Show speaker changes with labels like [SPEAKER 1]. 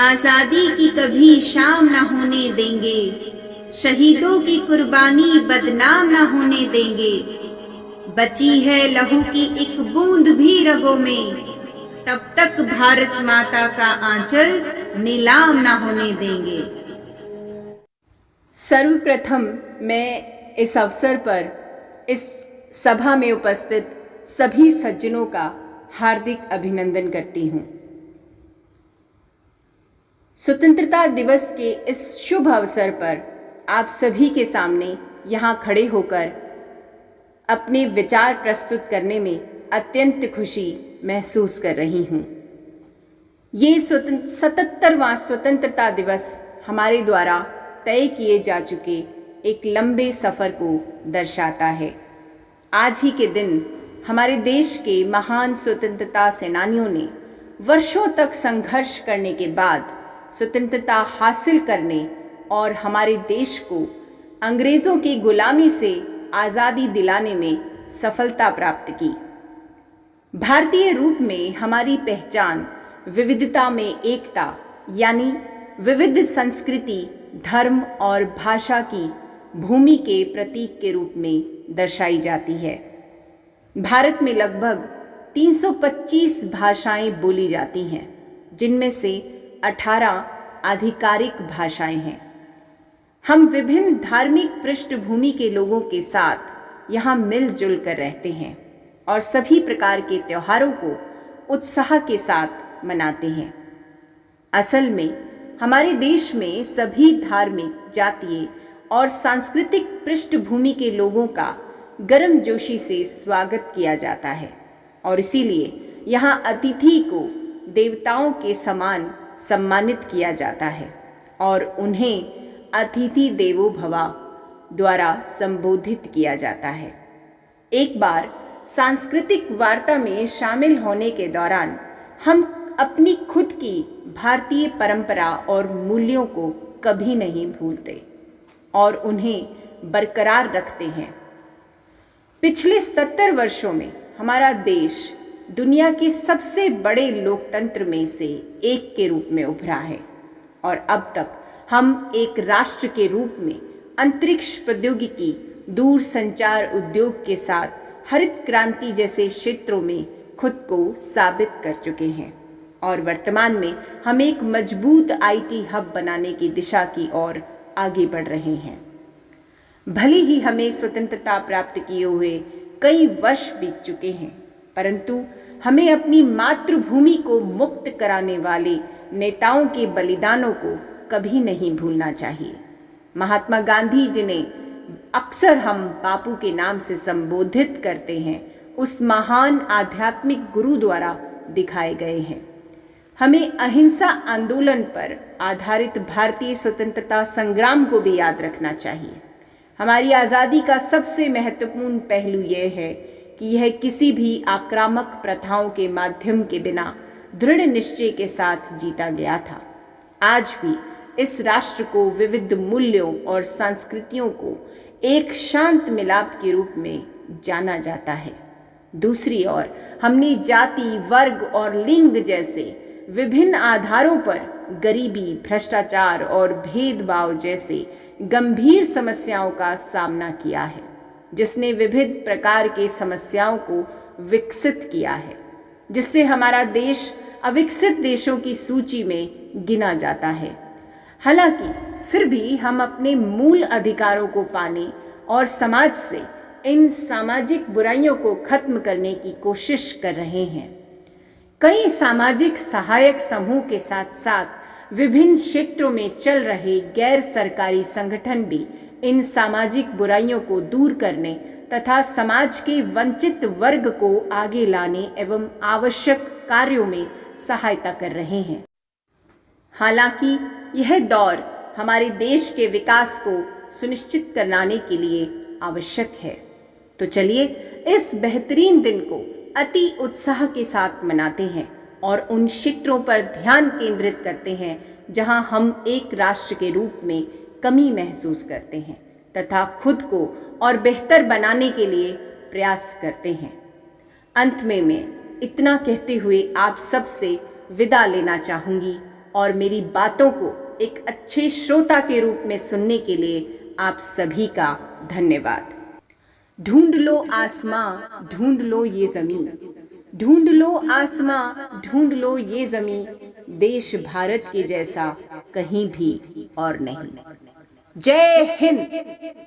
[SPEAKER 1] आजादी की कभी शाम ना होने देंगे, शहीदों की कुर्बानी बदनाम ना होने देंगे। बची है लहू की एक बूंद भी रगों में, तब तक भारत माता का आंचल नीलाम ना होने देंगे।
[SPEAKER 2] सर्वप्रथम मैं इस अवसर पर इस सभा में उपस्थित सभी सज्जनों का हार्दिक अभिनंदन करती हूँ। स्वतंत्रता दिवस के इस शुभ अवसर पर आप सभी के सामने यहाँ खड़े होकर अपने विचार प्रस्तुत करने में अत्यंत खुशी महसूस कर रही हूँ। ये 77वां स्वतंत्रता दिवस हमारे द्वारा तय किए जा चुके एक लंबे सफ़र को दर्शाता है। आज ही के दिन हमारे देश के महान स्वतंत्रता सेनानियों ने वर्षों तक संघर्ष करने के बाद स्वतंत्रता हासिल करने और हमारे देश को अंग्रेज़ों की गुलामी से आज़ादी दिलाने में सफलता प्राप्त की। भारतीय रूप में हमारी पहचान विविधता में एकता यानी विविध संस्कृति, धर्म और भाषा की भूमि के प्रतीक के रूप में दर्शाई जाती है। भारत में लगभग 325 भाषाएं बोली जाती हैं, जिनमें से 18 आधिकारिक भाषाएं हैं। हम विभिन्न धार्मिक पृष्ठभूमि के लोगों के साथ यहाँ मिलजुल कर रहते हैं और सभी प्रकार के त्योहारों को उत्साह के साथ मनाते हैं। असल में हमारे देश में सभी धार्मिक, जातीय और सांस्कृतिक पृष्ठभूमि के लोगों का गर्मजोशी से स्वागत किया जाता है और इसीलिए यहाँ अतिथि को देवताओं के समान सम्मानित किया जाता है और उन्हें अतिथि देवो भव द्वारा संबोधित किया जाता है। एक बार सांस्कृतिक वार्ता में शामिल होने के दौरान हम अपनी खुद की भारतीय परंपरा और मूल्यों को कभी नहीं भूलते और उन्हें बरकरार रखते हैं। पिछले 70 वर्षों में हमारा देश दुनिया के सबसे बड़े लोकतंत्र में से एक के रूप में उभरा है और अब तक हम एक राष्ट्र के रूप में अंतरिक्ष प्रौद्योगिकी, दूर संचार उद्योग के साथ हरित क्रांति जैसे क्षेत्रों में खुद को साबित कर चुके हैं और वर्तमान में हम एक मजबूत आईटी हब बनाने की दिशा की ओर आगे बढ़ रहे हैं। भले ही हमें स्वतंत्रता प्राप्त किए हुए कई वर्ष बीत चुके हैं, परंतु हमें अपनी मातृभूमि को मुक्त कराने वाले नेताओं के बलिदानों को कभी नहीं भूलना चाहिए। महात्मा गांधी जिन्हें अक्सर हम बापू के नाम से संबोधित करते हैं, उस महान आध्यात्मिक गुरु द्वारा दिखाए गए हैं। हमें अहिंसा आंदोलन पर आधारित भारतीय स्वतंत्रता संग्राम को भी याद रखना चाहिए। हमारी आज़ादी का सबसे महत्वपूर्ण पहलू यह है कि यह किसी भी आक्रामक प्रथाओं के माध्यम के बिना दृढ़ निश्चय के साथ जीता गया था। आज भी इस राष्ट्र को विविध मूल्यों और संस्कृतियों को एक शांत मिलाप के रूप में जाना जाता है। दूसरी ओर हमने जाति, वर्ग और लिंग जैसे विभिन्न आधारों पर गरीबी, भ्रष्टाचार और भेदभाव जैसे गंभीर समस्याओं का सामना किया है, जिसने विविध प्रकार के समस्याओं को विकसित किया है, जिससे हमारा देश अविकसित देशों की सूची में गिना जाता है। हालांकि फिर भी हम अपने मूल अधिकारों को पाने और समाज से इन सामाजिक बुराइयों को खत्म करने की कोशिश कर रहे हैं। कई सामाजिक सहायक समूह के साथ साथ विभिन्न क्षेत्रों में चल रहे गैर सरकारी संगठन भी इन सामाजिक बुराइयों को दूर करने तथा समाज के वंचित वर्ग को आगे लाने एवं आवश्यक कार्यों में सहायता कर रहे हैं। हालांकि यह दौर हमारे देश के विकास को सुनिश्चित कराने के लिए आवश्यक है। तो चलिए इस बेहतरीन दिन को अति उत्साह के साथ मनाते हैं और उन क्षेत्रों पर ध्यान केंद्रित करते हैं जहां हम एक राष्ट्र के रूप में कमी महसूस करते हैं तथा खुद को और बेहतर बनाने के लिए प्रयास करते हैं। अंत में मैं इतना कहते हुए आप सबसे विदा लेना चाहूँगी। और मेरी बातों को एक अच्छे श्रोता के रूप में सुनने के लिए आप सभी का धन्यवाद। ढूंढ लो आसमां, ढूंढ लो ये जमीन, ढूंढ लो आसमां, ढूंढ लो ये जमीन, देश भारत के जैसा कहीं भी और नहीं। जय हिंद।